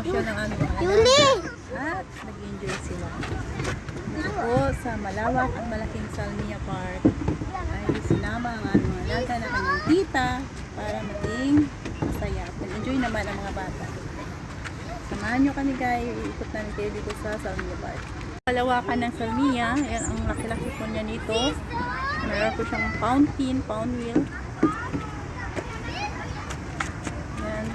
mamasyal ng aming mga alaga. At nag-enjoy sila. Dito po sa malawak at malaking Salmia Park ay sinama ang aming mga alaga na kanyang tita para maging masaya. At nag-enjoy naman ang mga bata. Samahan nyo kami guys, iikot namin kayo dito sa Salmia Park. Palawakan ng Salmia, yan ang laki-laki po niya nito. Meron po siyang fountain, pound wheel. Yan.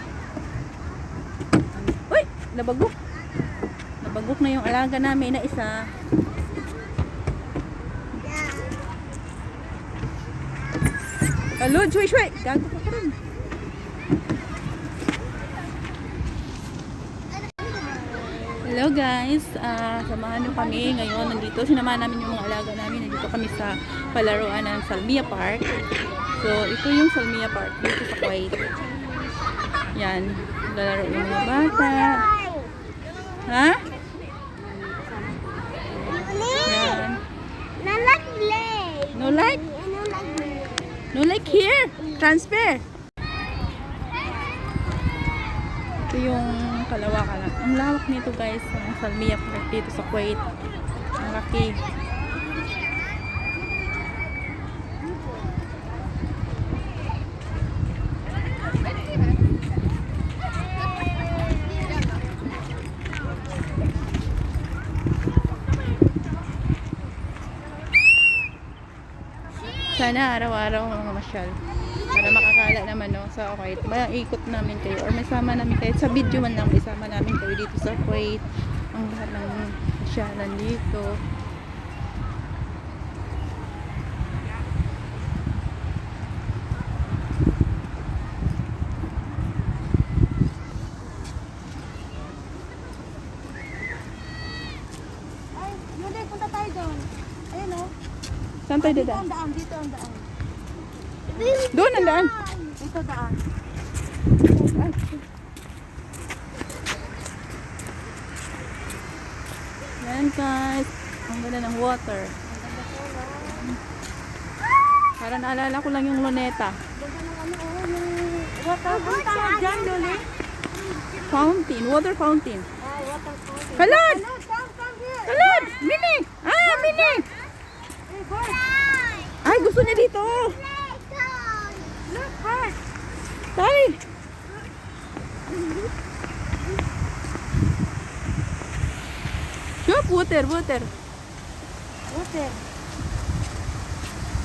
Uy! Nabagok! Nabagok na yung alaga namin na isa. Hello, shwe! Gago ka rin. Hello guys, samahan nyo kami ngayon. Nandito, sinamahan namin yung mga alaga namin. Nandito kami sa palaruan ng Salmia Park. So, ito yung Salmia Park dito sa Kuwait. Yan, lalaro yung mga bata. Ha? Yan. No light? No light here? Transfer. Ito yung kalawakan. Ang lawak nito guys, ang Salmia Park dito sa Kuwait. Ang laki. Sana araw-araw mga masyal para makakala naman no, sa Kuwait. Maikot namin kayo or may sama namin kayo sa video man lang, isama namin kayo dito sa Kuwait. Ang lahat ng masyalan dito. Ay, yun din, punta tayo doon. Ayun o. Saan tayo dadaan? Dito ang daan. Doon ang daan. Dito daan. Yan guys, ang ganda ng water. Para naalala ko lang yung Luneta. Water fountain dyan, Luli. Fountain, water fountain. Ay, water fountain. Kalad! Come here. Kalad! Mini! Ah, Mini! Hey, boy. Ay, gusto niya dito. Look, heart. Tay! Shop, water, water. Water.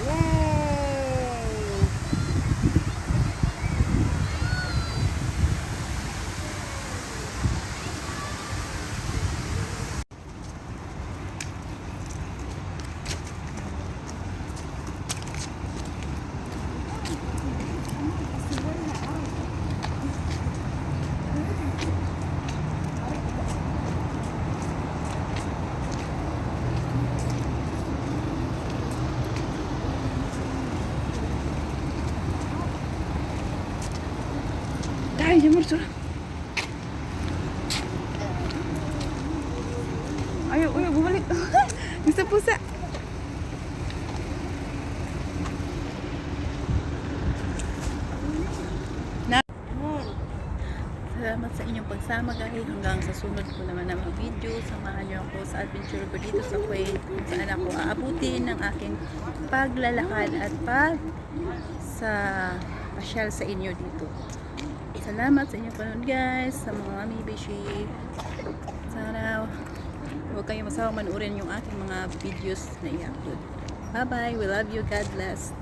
Yay! Tay, jamur surah. Ayo, ayo, bumalik. Bisa pusa. Salamat sa inyong pagsama guys. Hanggang sa sunod ko naman na mga video. Samahan niyo ako sa adventure ko dito sa Kuwait. Kung saan ako aabutin ng aking paglalakad at sa pasyal sa inyo dito. Salamat sa inyong panood guys. Sa mga mami bishi. Sana huwag kayong masawang manuorin yung aking mga videos na i-upload. Bye bye. We love you. God bless.